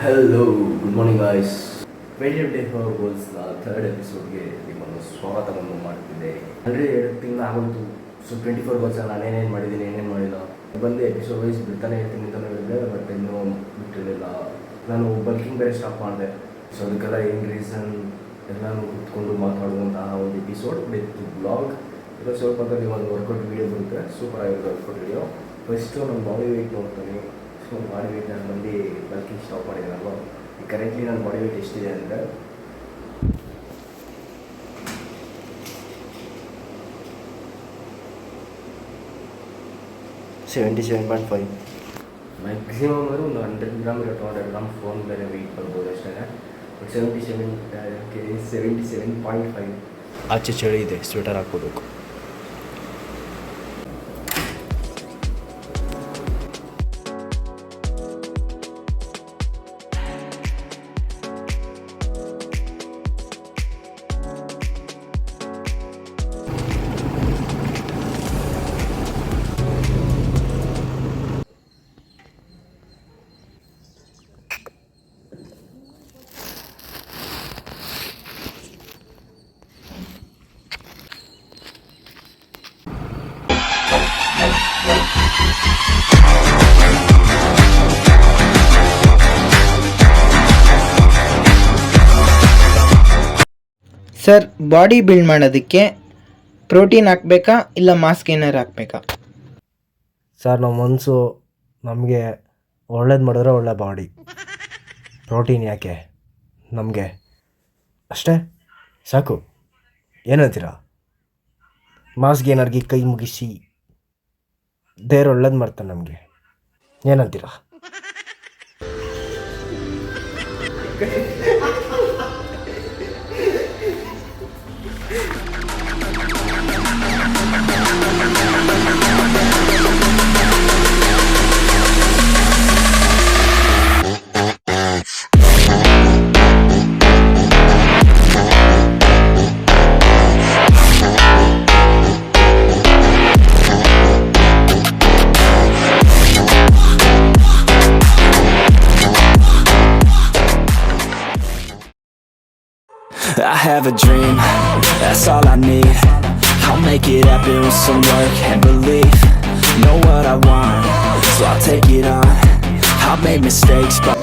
Hello good morning guys. 2024 ಗೋಲ್ಸ್ನ third ಎಪಿಸೋಡ್ಗೆ ನಿಮ್ಮನ್ನು ಸ್ವಾಗತವನ್ನು ಮಾಡ್ತಿದ್ದೆ. ಆಲ್ರೆಡಿ 2 ತಿಂಗಳು ಆಗೋಯ್ತು. ಸೊ 24 ಗೋಲ್ಸ್ ನಾನೇನೇನು ಮಾಡಿದ್ದೀನಿ ಏನೇನು ಮಾಡಿಲ್ಲ ಬಂದು ಎಪಿಸೋಡ್ ವೈಸ್ ಬಿಡ್ತಾನೆ ಇರ್ತೀನಿ ಅಂತಲೇ ಹೇಳಿದೆ. ಬಟ್ ಇನ್ನೂ ಬಿಟ್ಟಿರಲಿಲ್ಲ. ನಾನು ಬಲ್ಕಿಂಗ್ ಬೇರೆ ಸ್ಟಾಪ್ ಮಾಡಿದೆ. ಸೊ ಅದಕ್ಕೆಲ್ಲ ಏನು ರೀಸನ್ ಎಲ್ಲನೂ ಕುತ್ಕೊಂಡು ಮಾತಾಡುವಂತಹ ಒಂದು ಎಪಿಸೋಡ್ ವಿತ್ ಬ್ಲಾಗ್. ಇದು ಸ್ವಲ್ಪ ಹೊತ್ತಲ್ಲಿ ಒಂದು ವರ್ಕೌಟ್ ವೀಡಿಯೋ ಬರುತ್ತೆ. ಸೂಪರ್ ಆಗಿರುತ್ತೆ ವರ್ಕೌಟ್ ವೀಡಿಯೋ. ಫಸ್ಟು ನಾನು ಬಾಡಿ ವೆಯ್ಟ್ ನೋಡ್ತೀನಿ. ಸೊ ಬಾಡಿ ವೆಯ್ಟ್ ನಾನು ಬಂದು ಬಲ್ಕಿಂಗ್ ಸ್ಟಾಪ್ ಮಾಡಿದ್ದೀನಲ್ವ. ಈಗ ಕರೆಂಟ್ಲಿ ನನ್ನ ಬಾಡಿ ವೆಯ್ಟ್ ಎಷ್ಟಿದೆ ಅಂದರೆ 77.5. ಮ್ಯಾಕ್ಸಿಮಮ್ ಅಂದರೆ ಒಂದು 100 ಗ್ರಾಮ್ ಇಲ್ಲ 200 ಗ್ರಾಮ್ ಫೋನ್ ಬೇರೆ ವೆಯ್ಟ್ ಬರ್ಬೋದು ಅಷ್ಟೇ. ಬಟ್ 77.5. ಆಚೆ ಚಳಿ ಇದೆ, ಸ್ವೆಟರ್ ಹಾಕ್ಕೋಬೇಕು. ಸರ್, ಬಾಡಿ ಬಿಲ್ಡ್ ಮಾಡೋದಕ್ಕೆ ಪ್ರೋಟೀನ್ ಹಾಕಬೇಕಾ ಇಲ್ಲ ಮಾಸ್ ಗೇನರ್ ಹಾಕಬೇಕಾ? ಸರ್, ನಮ್ಮ ಮನಸ್ಸು ನಮಗೆ ಒಳ್ಳೇದು ಮಾಡಿದ್ರೆ ಒಳ್ಳೆ ಬಾಡಿ. ಪ್ರೋಟೀನ್ ಯಾಕೆ ನಮಗೆ? ಅಷ್ಟೇ ಸಾಕು. ಏನಂತೀರಾ? ಮಾಸ್ ಗೇನರ್ಗೆ ಕೈ ಮುಗಿಸಿ ದೇವ್ರು ಒಳ್ಳೇದು ಮಾಡ್ತಾನೆ ನಮಗೆ. ಏನಂತೀರಾ? I have a dream, that's all I need. I'll make it happen with some work and belief. Know what I want, so I'll take it on. I've made mistakes, but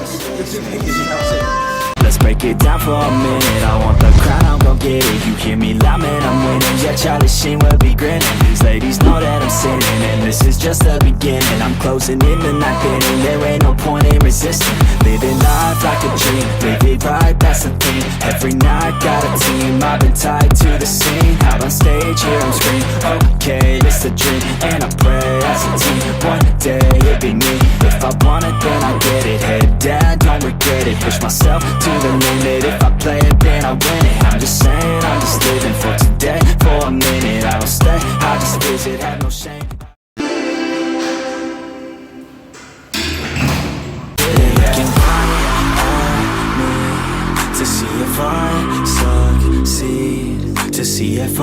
let's break it down for a minute. I want the crown, I'm gon' get it. You hear me loud, man, I'm winning. Yeah, Charlie Sheen will be grinning. These ladies know that I'm sinning, and this is just the beginning. I'm closing in the ninth inning, there ain't no point in resisting. Living life like a dream, live it right, that's the thing. Every night, got a team, I've been tied to the scene. Out on stage, here I'm scream, okay, it's the dream. And I pray as a team, one day it'll be me. If I want it, then I get it. Head down, don't regret it. Push myself to the limit. If I play it, then I win it. I'm just saying, I'm just living for today. For a minute, I don't stay, I just visit, have no shame. To see if I succeed, to see if I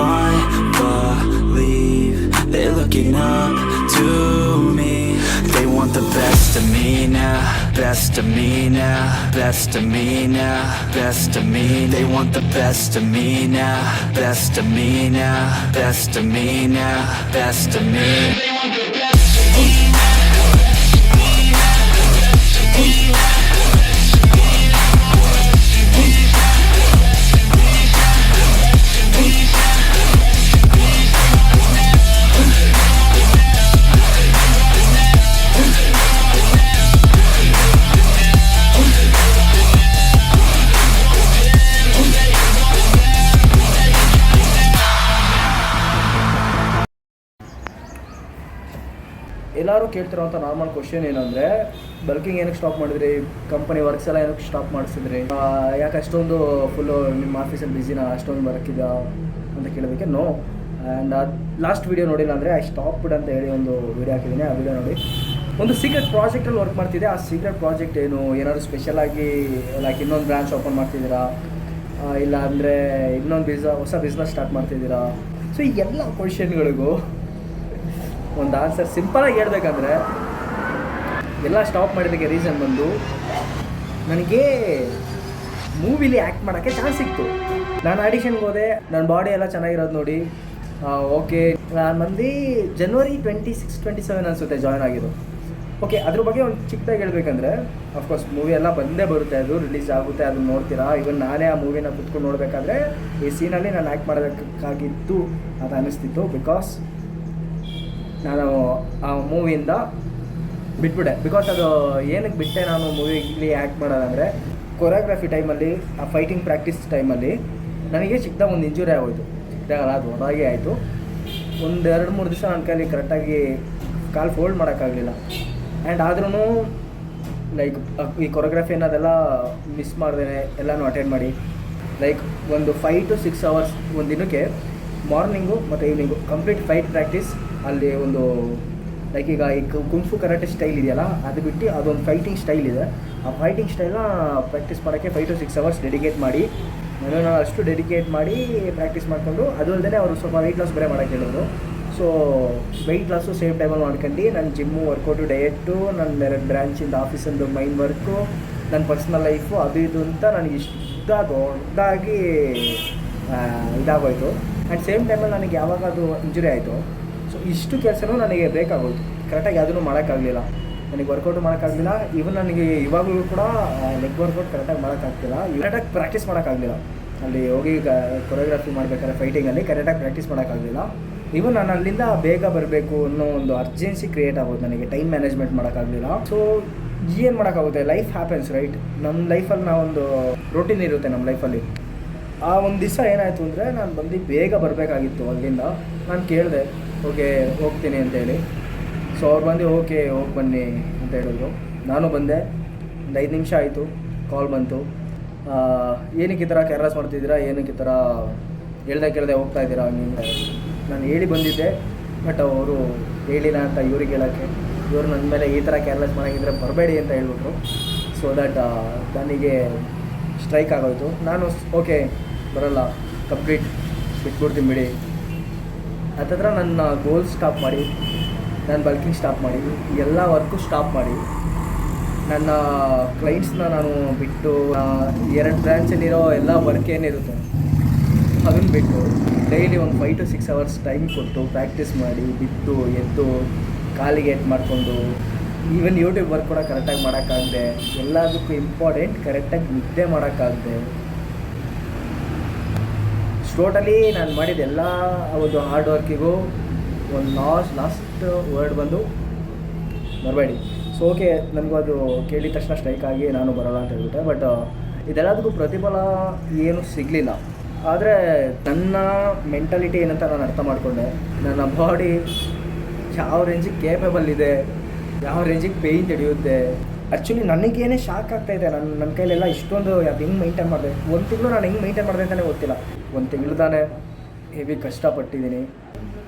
believe. They're looking up to me. They want the best of me now, best of me now, best of me now, best of me. They want the best of me now, best of me now, best of me now, best of me. They want the best of me now. ಎಲ್ಲರೂ ಕೇಳ್ತಿರೋಂಥ normal question ಏನಂದರೆ, bulking ಏನಕ್ಕೆ stop ಮಾಡಿದ್ರಿ, company works ಎಲ್ಲ ಏನಕ್ಕೆ stop ಮಾಡಿಸಿದ್ರಿ, ಯಾಕೆ ಅಷ್ಟೊಂದು full ನಿಮ್ಮ ಆಫೀಸಲ್ಲಿ ಬ್ಯುಸಿನ, ಅಷ್ಟೊಂದು ವರ್ಕಿದೆಯಾ ಅಂತ ಕೇಳೋದಕ್ಕೆ ನೋ. ಆ್ಯಂಡ್ ಅದು ಲಾಸ್ಟ್ ವೀಡಿಯೋ ನೋಡಿಲ್ಲ ಅಂದರೆ ಐ ಸ್ಟಾಪ್ಡ್ ಅಂತ ಹೇಳಿ ಒಂದು ವೀಡಿಯೋ ಹಾಕಿದ್ದೀನಿ. ಆ ವಿಡಿಯೋ ನೋಡಿ. ಒಂದು ಸೀಕ್ರೆಟ್ ಪ್ರಾಜೆಕ್ಟಲ್ಲಿ ವರ್ಕ್ ಮಾಡ್ತಿದ್ದೆ. ಆ ಸೀಕ್ರೆಟ್ ಪ್ರಾಜೆಕ್ಟ್ ಏನು, ಏನಾದರೂ ಸ್ಪೆಷಲಾಗಿ ಲೈಕ್ ಇನ್ನೊಂದು ಬ್ರಾಂಚ್ ಓಪನ್ ಮಾಡ್ತಿದ್ದೀರಾ, ಇಲ್ಲ ಅಂದರೆ ಇನ್ನೊಂದು ಹೊಸ ಬಿಸ್ನೆಸ್ ಸ್ಟಾರ್ಟ್ ಮಾಡ್ತಿದ್ದೀರಾ? ಸೊ ಈ ಎಲ್ಲ ಕ್ವಶನ್ಗಳಿಗೂ ಒಂದು ಆನ್ಸರ್ ಸಿಂಪಲಾಗಿ ಹೇಳ್ಬೇಕಂದ್ರೆ, ಎಲ್ಲ ಸ್ಟಾಪ್ ಮಾಡಿದ್ದಕ್ಕೆ ರೀಸನ್ ಬಂದು ನನಗೆ ಮೂವಿಲಿ ಆ್ಯಕ್ಟ್ ಮಾಡೋಕ್ಕೆ ಚಾನ್ಸ್ ಸಿಕ್ತು. ನಾನು ಆಡಿಷನ್ಗೆ ಹೋದೆ, ನನ್ನ ಬಾಡಿ ಎಲ್ಲ ಚೆನ್ನಾಗಿರೋದು ನೋಡಿ ಓಕೆ. ನಾನು ಬಂದು ಜನವರಿ 26-27 ಅನಿಸುತ್ತೆ ಜಾಯ್ನ್ ಆಗಿದ್ದು. ಓಕೆ, ಅದ್ರ ಬಗ್ಗೆ ಒಂದು ಚಿಕ್ಕದಾಗಿ ಹೇಳ್ಬೇಕಂದ್ರೆ ಅಫ್ಕೋರ್ಸ್ ಮೂವಿ ಎಲ್ಲ ಬಂದೇ ಬರುತ್ತೆ, ಅದು ರಿಲೀಸ್ ಆಗುತ್ತೆ, ಅದನ್ನ ನೋಡ್ತೀರಾ. ಇವನ್ ನಾನೇ ಆ ಮೂವಿನ ಕುತ್ಕೊಂಡು ನೋಡಬೇಕಾದ್ರೆ ಈ ಸೀನಲ್ಲಿ ನಾನು ಆ್ಯಕ್ಟ್ ಮಾಡೋದಕ್ಕಾಗಿತ್ತು ಅದು ಅನ್ನಿಸ್ತಿತ್ತು. ಬಿಕಾಸ್ ನಾನು ಆ ಮೂವಿಯಿಂದ ಬಿಟ್ಬಿಟ್ಟೆ. ಬಿಕಾಸ್ ಅದು ಏನಕ್ಕೆ ಬಿಟ್ಟೆ ನಾನು ಮೂವಿಲಿ ಆ್ಯಕ್ಟ್ ಮಾಡೋದಂದರೆ, ಕೊರಿಯೋಗ್ರಫಿ ಟೈಮಲ್ಲಿ, ಆ ಫೈಟಿಂಗ್ ಪ್ರಾಕ್ಟೀಸ್ ಟೈಮಲ್ಲಿ ನನಗೆ ಚಿಕ್ಕದಾಗ ಒಂದು ಇಂಜುರಿ ಆಗೋಯ್ತು. ಚಿಕ್ಕದಾಗಲ್ಲ, ಅದು ಹೊರಗೆ ಆಯಿತು. ಒಂದು 2-3 ದಿವಸ ನನ್ನ ಕೈಲಿ ಕರೆಕ್ಟಾಗಿ ಕಾಲು ಫೋಲ್ಡ್ ಮಾಡೋಕ್ಕಾಗಲಿಲ್ಲ. ಆ್ಯಂಡ್ ಆದ್ರೂ ಲೈಕ್ ಈ ಕೊರಿಯೋಗ್ರಫಿ ಅನ್ನೋದೆಲ್ಲ ಮಿಸ್ ಮಾಡ್ದೇನೆ ಎಲ್ಲನೂ ಅಟೆಂಡ್ ಮಾಡಿ ಲೈಕ್ ಒಂದು 5 to 6 hours ಒಂದು ದಿನಕ್ಕೆ, ಮಾರ್ನಿಂಗು ಮತ್ತು ಈವ್ನಿಂಗು ಕಂಪ್ಲೀಟ್ ಫೈಟ್ ಪ್ರಾಕ್ಟೀಸ್. ಅಲ್ಲಿ ಒಂದು ಲೈಕ್ ಈಗ ಈ ಕುಂಫು ಕರಾಟೆ ಸ್ಟೈಲ್ ಇದೆಯಲ್ಲ, ಅದು ಬಿಟ್ಟು ಅದೊಂದು ಫೈಟಿಂಗ್ ಸ್ಟೈಲ್ ಇದೆ. ಆ ಫೈಟಿಂಗ್ ಸ್ಟೈಲ್ನ ಪ್ರಾಕ್ಟೀಸ್ ಮಾಡೋಕ್ಕೆ 5 to 6 hours ಡೆಡಿಕೇಟ್ ಮಾಡಿ, ನಾನು ಅಷ್ಟು ಡೆಡಿಕೇಟ್ ಮಾಡಿ ಪ್ರಾಕ್ಟೀಸ್ ಮಾಡಿಕೊಂಡು, ಅದು ಅಲ್ಲದೆ ಅವರು ಸ್ವಲ್ಪ ವೆಯ್ಟ್ ಲಾಸ್ ಬೇರೆ ಮಾಡೋಕ್ಕೆ ಹೇಳಿದ್ರು. ಸೊ ವೆಯ್ಟ್ ಲಾಸು ಸೇಮ್ ಟೈಮಲ್ಲಿ ಮಾಡ್ಕೊಂಡು ನಾನು ಜಿಮ್ಮು, ವರ್ಕೌಟು, ಡಯೆಟ್ಟು, ನನ್ನ 2 ಬ್ರ್ಯಾಂಚಿಂದ ಆಫೀಸಂದು ಮೈನ್ ವರ್ಕು, ನನ್ನ ಪರ್ಸ್ನಲ್ ಲೈಫು, ಅದು ಇದು ಅಂತ ನನಗೆ ಇಷ್ಟ ದೊಡ್ಡದಾಗಿ ಇದಾಗೋಯ್ತು. ಆ್ಯಂಡ್ ಸೇಮ್ ಟೈಮಲ್ಲಿ ನನಗೆ ಯಾವಾಗ ಅದು ಇಂಜುರಿ ಆಯಿತು, ಸೊ ಇಷ್ಟು ಕೆಲಸನೂ ನನಗೆ ಬೇಕಾಗೋಯ್ತು. ಕರೆಕ್ಟಾಗಿ ಯಾವುದೂ ಮಾಡೋಕ್ಕಾಗಲಿಲ್ಲ, ನನಗೆ ವರ್ಕೌಟು ಮಾಡೋಕ್ಕಾಗಲಿಲ್ಲ. ಈವನ್ ನನಗೆ ಇವಾಗಲೂ ಕೂಡ ಲೆಗ್ ವರ್ಕೌಟ್ ಕರೆಕ್ಟಾಗಿ ಮಾಡೋಕ್ಕಾಗ್ತಿಲ್ಲ, ಕರೆಕ್ಟಾಗಿ ಪ್ರಾಕ್ಟೀಸ್ ಮಾಡೋಕ್ಕಾಗಲಿಲ್ಲ. ಅಲ್ಲಿ ಹೋಗಿ ಕೊರಿಯೋಗ್ರಫಿ ಮಾಡಬೇಕಾದ್ರೆ ಫೈಟಿಂಗಲ್ಲಿ ಕರೆಕ್ಟಾಗಿ ಪ್ರಾಕ್ಟೀಸ್ ಮಾಡೋಕ್ಕಾಗಲಿಲ್ಲ. ಈವನ್ ನಾನು ಅಲ್ಲಿಂದ ಬೇಗ ಬರಬೇಕು ಅನ್ನೋ ಒಂದು ಅರ್ಜೆನ್ಸಿ ಕ್ರಿಯೇಟ್ ಆಗೋದು, ನನಗೆ ಟೈಮ್ ಮ್ಯಾನೇಜ್ಮೆಂಟ್ ಮಾಡೋಕ್ಕಾಗಲಿಲ್ಲ. ಸೊ ಏನು ಮಾಡೋಕ್ಕಾಗುತ್ತೆ, ಲೈಫ್ ಹ್ಯಾಪನ್ಸ್ ರೈಟ್. ನಮ್ಮ ಲೈಫಲ್ಲಿ ನಾವೊಂದು ರೂಟೀನ್ ಇರುತ್ತೆ ನಮ್ಮ ಲೈಫಲ್ಲಿ. ಆ ಒಂದು ದಿವಸ ಏನಾಯಿತು ಅಂದರೆ, ನಾನು ಬಂದು ಬೇಗ ಬರಬೇಕಾಗಿತ್ತು ಅಲ್ಲಿಂದ. ನಾನು ಕೇಳಿದೆ ಓಕೆ ಹೋಗ್ತೀನಿ ಅಂತೇಳಿ. ಸೊ ಅವ್ರು ಬಂದು ಓಕೆ ಹೋಗಿ ಬನ್ನಿ ಅಂತ ಹೇಳಿದ್ರು. ನಾನು ಬಂದೆ. ಒಂದು 5 ನಿಮಿಷ ಆಯಿತು, ಕಾಲ್ ಬಂತು. ಏನಕ್ಕೆ ಈ ಥರ ಕೇರ್ಲೆಸ್ ಮಾಡ್ತಿದ್ದೀರಾ, ಏನಕ್ಕೆ ಈ ಥರ ಕೇಳ್ದೆ ಹೋಗ್ತಾ ಇದ್ದೀರಾ ನೀವು. ನಾನು ಹೇಳಿ ಬಂದಿದ್ದೆ, ಬಟ್ ಅವರು ಹೇಳಿಲ್ಲ ಅಂತ ಇವ್ರಿಗೆ ಹೇಳೋಕ್ಕೆ, ಇವರು ನನ್ನ ಮೇಲೆ ಈ ಥರ ಕೇರ್ಲೆಸ್ ಮಾಡೋಂಗಿದ್ರೆ ಬರಬೇಡಿ ಅಂತ ಹೇಳ್ಬಿಟ್ರು. ಸೊ ದಟ್ ನನಗೆ ಸ್ಟ್ರೈಕ್ ಆಗೋಯ್ತು. ನಾನು ಓಕೆ ಬರೋಲ್ಲ, ಕಂಪ್ಲೀಟ್ ಬಿಟ್ಬಿಡ್ತೀನಿ ಬಿಡಿ. ಹತ್ತತ್ರ ನನ್ನ ಗೋಲ್ ಸ್ಟಾಪ್ ಮಾಡಿ, ನಾನು ಬಲ್ಕಿಂಗ್ ಸ್ಟಾಪ್ ಮಾಡಿ, ಎಲ್ಲ ವರ್ಕು ಸ್ಟಾಪ್ ಮಾಡಿ, ನನ್ನ ಕ್ಲೈಂಟ್ಸ್ನ ನಾನು ಬಿಟ್ಟು 2 ಬ್ರ್ಯಾಂಚಲ್ಲಿರೋ ಎಲ್ಲ ವರ್ಕ್ ಏನಿರುತ್ತೆ ಅದನ್ನು ಬಿಟ್ಟು ಡೈಲಿ ಒಂದು 5 to 6 hours ಟೈಮ್ ಕೊಟ್ಟು ಪ್ರಾಕ್ಟೀಸ್ ಮಾಡಿ, ಬಿದ್ದು ಎದ್ದು ಕಾಲಿಗೆ ಎಟ್ ಮಾಡಿಕೊಂಡು, ಈವನ್ ಯೂಟ್ಯೂಬ್ ವರ್ಕ್ ಕೂಡ ಕರೆಕ್ಟಾಗಿ ಮಾಡೋಕ್ಕಾಗದೆ, ಎಲ್ಲದಕ್ಕೂ ಇಂಪಾರ್ಟೆಂಟ್ ಕರೆಕ್ಟಾಗಿ ನಿದ್ದೆ ಮಾಡೋಕ್ಕಾಗದೆ, ಟೋಟಲಿ ನಾನು ಮಾಡಿದ ಎಲ್ಲ ಒಂದು ಹಾರ್ಡ್ ವರ್ಕಿಗೂ ಒಂದು ಲಾಸ್ಟ್ ವರ್ಡ್ ಬಂದು ಬರಬೇಡಿ. ಸೊ ಓಕೆ, ನನಗೂ ಅದು ಕೇಳಿದ ತಕ್ಷಣ ಸ್ಟ್ರೈಕ್ ಆಗಿ ನಾನು ಬರೋಲ್ಲ ಅಂತ ಹೇಳ್ಬಿಟ್ಟೆ. ಬಟ್ ಇದೆಲ್ಲದಕ್ಕೂ ಪ್ರತಿಫಲ ಏನೂ ಸಿಗಲಿಲ್ಲ. ಆದರೆ ನನ್ನ ಮೆಂಟಾಲಿಟಿ ಏನಂತ ನಾನು ಅರ್ಥ ಮಾಡಿಕೊಂಡೆ. ನನ್ನ ಬಾಡಿ ಯಾವ ರೇಂಜಿಗೆ ಕೇಪಬಲ್ ಇದೆ, ಯಾವ ರೇಂಜಿಗೆ ಪೇಯ್ನ್ ತಡೆಯುತ್ತೆ. ಆ್ಯಕ್ಚುಲಿ ನನಗೇನೇ ಶಾಕ್ ಆಗ್ತಾಯಿದೆ. ನನ್ನ ಕೈಲೆಲ್ಲ ಇಷ್ಟೊಂದು ಅದು ಹೆಂಗೆ ಮೈಂಟೈನ್ ಮಾಡಿದೆ. 1 ತಿಂಗಳು ನಾನು ಹೆಂಗೆ ಮೈಂಟೈನ್ ಮಾಡಿದೆ ಅಂತಲೇ ಗೊತ್ತಿಲ್ಲ. 1 ತಿಂಗಳು ತಾನೇ ಹೆವಿ ಕಷ್ಟಪಟ್ಟಿದ್ದೀನಿ,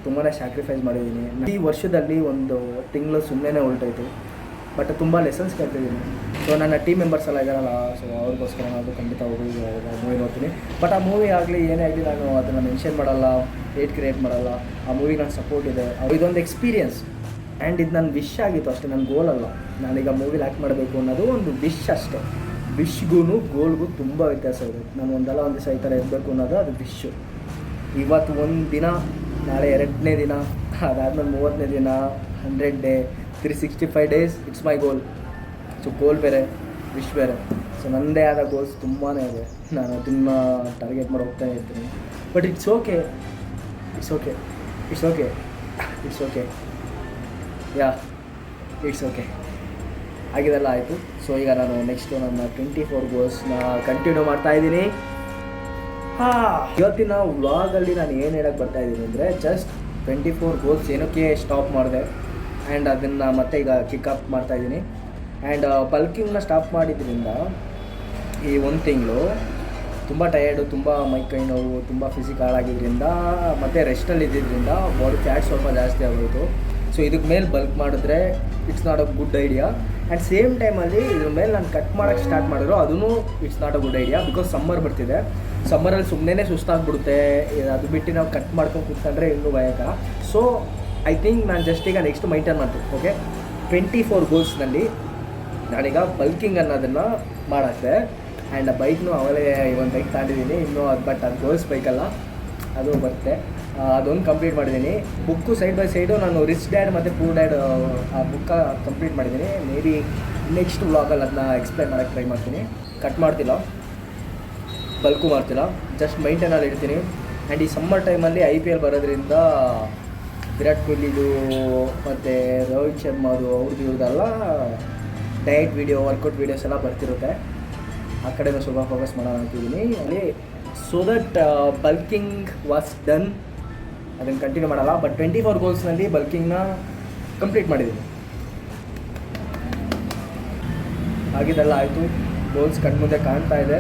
ತುಂಬಾ ಸ್ಯಾಕ್ರಿಫೈಸ್ ಮಾಡಿದ್ದೀನಿ. ಈ ವರ್ಷದಲ್ಲಿ 1 ತಿಂಗಳು ಸುಮ್ಮನೆ ಹೊರಟೋಯ್ತು. ಬಟ್ ತುಂಬ ಲೆಸನ್ಸ್ ಕಲ್ತಿದ್ದೀನಿ. ಸೊ ನನ್ನ ಟೀಮ್ ಮೆಂಬರ್ಸ್ ಎಲ್ಲ ಇದ್ದಾರಲ್ಲ, ಸೊ ಅವ್ರಿಗೋಸ್ಕರ ನಾನು ಖಂಡಿತ ಹೋಗಿ ಮೂವಿ ನೋಡ್ತೀನಿ. ಬಟ್ ಆ ಮೂವಿ ಆಗಲಿ ಏನೇ ಆಗಲಿ ನಾನು ಅದನ್ನು ಮೆನ್ಷನ್ ಮಾಡಲ್ಲ, ಹೇಟ್ ಕ್ರಿಯೇಟ್ ಮಾಡಲ್ಲ. ಆ ಮೂವಿಗೆ ನನ್ನ ಸಪೋರ್ಟ್ ಇದೆ. ಇದೊಂದು ಎಕ್ಸ್ಪೀರಿಯನ್ಸ್ ಆ್ಯಂಡ್ ಇದು ನನ್ನ ವಿಶ್ ಆಗಿತ್ತು ಅಷ್ಟೇ, ನನ್ನ ಗೋಲ್ ಅಲ್ಲ. ನಾನೀಗ ಮೂವಿಲಿ ಆ್ಯಕ್ಟ್ ಮಾಡಬೇಕು ಅನ್ನೋದು ಒಂದು ವಿಶ್ ಅಷ್ಟೇ. ವಿಶ್ಗೂ ಗೋಲ್ಗೂ ತುಂಬ ವ್ಯತ್ಯಾಸ ಇದೆ. ನಾನು ಒಂದಲ್ಲ ಒಂದು ದಿವಸ ಈ ಥರ ಇರಬೇಕು ಅನ್ನೋದು ಅದು ವಿಶ್ಶು. ಇವತ್ತು 1 ದಿನ, ನಾಳೆ 2ನೇ ದಿನ, ಅದಾದಮೇಲೆ 30ನೇ ದಿನ, 100 day, 365 days it's my goal. So goal ಬೇರೆ, ವಿಶ್ ಬೇರೆ. ಸೊ ನನ್ನದೇ ಆದ ಗೋಲ್ಸ್ ತುಂಬಾ ಇದೆ. ನಾನು ಅದನ್ನು ಟಾರ್ಗೆಟ್ ಮಾಡಿ ಹೋಗ್ತಾನೆ ಇರ್ತೀನಿ. But it's okay, it's okay, it's okay, it's okay, ya it's okay. ಆಗಿದೆಲ್ಲ ಆಯಿತು. ಸೊ ಈಗ ನಾನು ನೆಕ್ಸ್ಟು ನನ್ನ 24 ಗೋಲ್ಸ್ನ ಕಂಟಿನ್ಯೂ ಮಾಡ್ತಾಯಿದ್ದೀನಿ. ಇವತ್ತಿನ ವ್ಲಾಗಲ್ಲಿ ನಾನು ಏನು ಹೇಳೋಕ್ಕೆ ಬರ್ತಾಯಿದ್ದೀನಿ ಅಂದರೆ, ಜಸ್ಟ್ 24 ಗೋಲ್ಸ್ ಏನಕ್ಕೆ ಸ್ಟಾಪ್ ಮಾಡಿದೆ ಆ್ಯಂಡ್ ಅದನ್ನು ಮತ್ತೆ ಈಗ ಕಿಕ್ಅಪ್ ಮಾಡ್ತಾಯಿದ್ದೀನಿ. ಆ್ಯಂಡ್ ಬಲ್ಕಿಂಗ್ನ ಸ್ಟಾಪ್ ಮಾಡಿದ್ರಿಂದ ಈ 1 ತಿಂಗಳು ತುಂಬ ಟಯರ್ಡು, ತುಂಬ ಮೈಕೈ ನೋವು, ತುಂಬ ಫಿಸಿಕ್ ಹಾಳಾಗಿದ್ದರಿಂದ ಮತ್ತು ರೆಸ್ಟಲ್ಲಿ ಇದ್ದಿದ್ದರಿಂದ ಬಾಡಿ ಫ್ಯಾಟ್ ಸ್ವಲ್ಪ ಜಾಸ್ತಿ ಆಗೋಯಿತು. ಸೊ ಇದಕ್ಕೆ ಮೇಲೆ ಬಲ್ಕ್ ಮಾಡಿದ್ರೆ it's not a good idea. And same ಟೈಮಲ್ಲಿ ಇದ್ರ ಮೇಲೆ ನಾನು ಕಟ್ ಮಾಡೋಕ್ಕೆ ಸ್ಟಾರ್ಟ್ ಮಾಡಿದ್ರು, ಅದೂ it's not a good idea. Because summer ಬರ್ತಿದೆ. ಸಮ್ಮರಲ್ಲಿ ಸುಮ್ಮನೆ ಸುಸ್ತಾಗ್ಬಿಡುತ್ತೆ. ಅದು ಬಿಟ್ಟು ನಾವು ಕಟ್ ಮಾಡ್ಕೊಂಡು ಕೂತ್ಕೊಂಡ್ರೆ ಇನ್ನೂ ಭಯಕರ. ಸೊ ಐ ಥಿಂಕ್ ನಾನು ಜಸ್ಟ್ ಈಗ ನೆಕ್ಸ್ಟ್ ಮೈಂಟೈನ್ ಮಾಡ್ತೀನಿ. ಓಕೆ, 24 ಗೋಲ್ಸ್ನಲ್ಲಿ ನಾನೀಗ ಬಲ್ಕಿಂಗ್ ಅನ್ನೋದನ್ನು ಮಾಡಾಕ್ದೆ. ಆ್ಯಂಡ್ ಆ ಬೈಕ್ನು ಅವಾಗಲೇ ಒಂದು ಬೈಕ್ ತಗೊಂಡಿದ್ದೀನಿ ಇನ್ನೂ ಅದು, ಬಟ್ ಅದು ಗೋಲ್ಸ್ ಬೈಕಲ್ಲ, ಅದು ಬರುತ್ತೆ. ಅದೊಂದು ಕಂಪ್ಲೀಟ್ ಮಾಡಿದ್ದೀನಿ. ಬುಕ್ಕು ಸೈಡ್ ಬೈ ಸೈಡು ನಾನು ರಿಚ್ ಡ್ಯಾಡ್ ಮತ್ತು ಪೂರ್ ಡ್ಯಾಡ್ ಆ ಬುಕ್ಕ ಕಂಪ್ಲೀಟ್ ಮಾಡಿದ್ದೀನಿ. ಮೇ ಬಿ ನೆಕ್ಸ್ಟ್ ವ್ಲಾಗಲ್ಲಿ ಅದನ್ನ ಎಕ್ಸ್ಪ್ಲೈನ್ ಮಾಡೋಕ್ಕೆ ಟ್ರೈ ಮಾಡ್ತೀನಿ. ಕಟ್ ಮಾಡ್ತಿಲ್ಲ, ಬಲ್ಕು ಮಾಡ್ತಿಲ್ಲ, ಜಸ್ಟ್ ಮೈಂಟೈನಲ್ಲಿ ಇಡ್ತೀನಿ. ಆ್ಯಂಡ್ ಈ ಸಮ್ಮರ್ ಟೈಮಲ್ಲಿ IPL ಬರೋದ್ರಿಂದ ವಿರಾಟ್ ಕೊಹ್ಲಿದು ಮತ್ತು ರೋಹಿತ್ ಶರ್ಮಾದು ಅವ್ರದ್ದು ಇವ್ರದ್ದೆಲ್ಲ ಡಯಟ್ ವೀಡಿಯೋ, ವರ್ಕೌಟ್ ವೀಡಿಯೋಸ್ ಎಲ್ಲ ಬರ್ತಿರುತ್ತೆ. ಆ ಕಡೆನೂ ಸ್ವಲ್ಪ ಫೋಕಸ್ ಮಾಡೋಣ ಅಂತಿದ್ದೀನಿ. ಅಲ್ಲಿ so that bulking was done, ಅದನ್ನು ಕಂಟಿನ್ಯೂ ಮಾಡಲ್ಲ. ಬಟ್ 24 ಗೋಲ್ಸ್ನಲ್ಲಿ ಬಲ್ಕಿಂಗ್ನ ಕಂಪ್ಲೀಟ್ ಮಾಡಿದ್ದೀನಿ. ಆಗಿದ್ದೆಲ್ಲ ಆಯಿತು, ಗೋಲ್ಸ್ ಕಣ್ಮುಂದೆ ಕಾಣ್ತಾ ಇದೆ.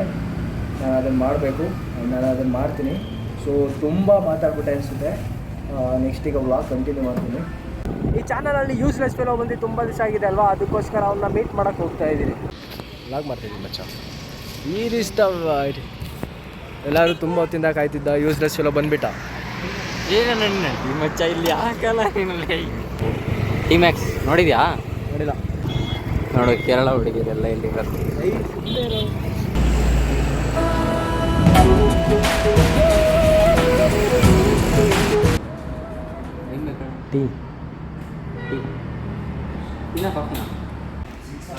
ನಾನು ಅದನ್ನು ಮಾಡಬೇಕು, ನಾನು ಅದನ್ನು ಮಾಡ್ತೀನಿ. ಸೊ ತುಂಬ ಮಾತಾಡ್ಬಿಟ್ಟೆ ಅನಿಸುತ್ತೆ. ನೆಕ್ಸ್ಟ್ ಈಗ ವ್ಲಾಗ್ ಕಂಟಿನ್ಯೂ ಮಾಡ್ತೀನಿ. ಈ ಚಾನಲಲ್ಲಿ ಯೂಸ್ಲೆಸ್ ಫೆಲೋ ಬಂದು ತುಂಬ ದಿವಸ ಆಗಿದೆ ಅಲ್ವಾ, ಅದಕ್ಕೋಸ್ಕರ ಅವನ್ನ ಮೀಟ್ ಮಾಡೋಕ್ಕೆ ಹೋಗ್ತಾ ಇದ್ದೀನಿ. ವ್ಲಾಗ್ ಮಾಡ್ತಾಯಿದ್ದೀನಿ ಮಚ್ಚ. ಈ ದಿಷ್ಟ ಎಲ್ಲರೂ ತುಂಬ ಹೊತ್ತಿಂದ ಕಾಯ್ತಿದ್ದ ಯೂಸ್ಲೆಸ್ ಫೆಲೋ ಬಂದುಬಿಟ್ಟ. ಏನು ಈ ಮಚ್ಚ ಇಲ್ಲಿ ಹಾಕಲ್ಲ ಟಿಮ್ಯಾಕ್ಸ್ ನೋಡಿದ್ಯಾ? ನೋಡಿಲ್ಲ. ನೋಡು ಕೇರಳ ಹುಡುಗಿರೆಲ್ಲ ಇಲ್ಲಿ ಬರ್ತಾರೆ. Tea,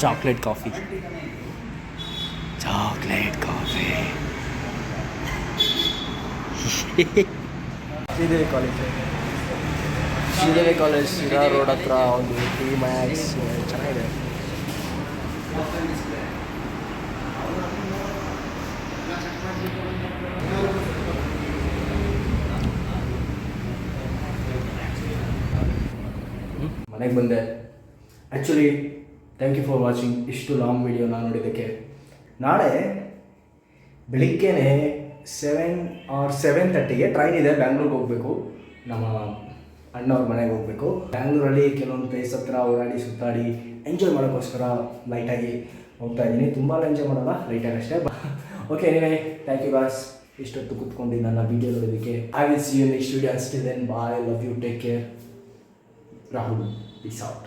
chocolate coffee, chocolate coffee. Sridevi college Sira road ಹತ್ರ ಒಂದು ಟಿಮ್ಯಾಕ್ಸ್ ಚೆನ್ನಾಗಿದೆ. ಮನೆಗೆ ಬಂದೆ. Actually thank you for watching ಇಷ್ಟು ಲಾಂಗ್ ವೀಡಿಯೋನ ನೋಡಿದ್ದಕ್ಕೆ. ನಾಳೆ ಬೆಳಿಗ್ಗೆನೇ 7 or 7:30ಗೆ ಟ್ರೈನ್ ಇದೆ, ಬ್ಯಾಂಗ್ಳೂರಿಗೆ ಹೋಗಬೇಕು. ನಮ್ಮ ಅಣ್ಣವ್ರ ಮನೆಗೆ ಹೋಗಬೇಕು. ಬ್ಯಾಂಗ್ಳೂರಲ್ಲಿ ಕೆಲವೊಂದು ಪ್ಲೇಸ್ ಹತ್ರ ಓಡಾಡಿ ಸುತ್ತಾಡಿ ಎಂಜಾಯ್ ಮಾಡೋಕ್ಕೋಸ್ಕರ ಲೈಟಾಗಿ ಹೋಗ್ತಾ ಇದ್ದೀನಿ. ತುಂಬ ಎಂಜಾಯ್ ಮಾಡೋಲ್ಲ, ಲೈಟಾಗಿ ಅಷ್ಟೇ. Okay, anyway thank you guys ಇಷ್ಟೊತ್ತು ಕೂತ್ಕೊಂಡು ನನ್ನ ವೀಡಿಯೋ ನೋಡೋದಕ್ಕೆ. I will see you next video. Until then bye, love you, take care. Rahul, peace out.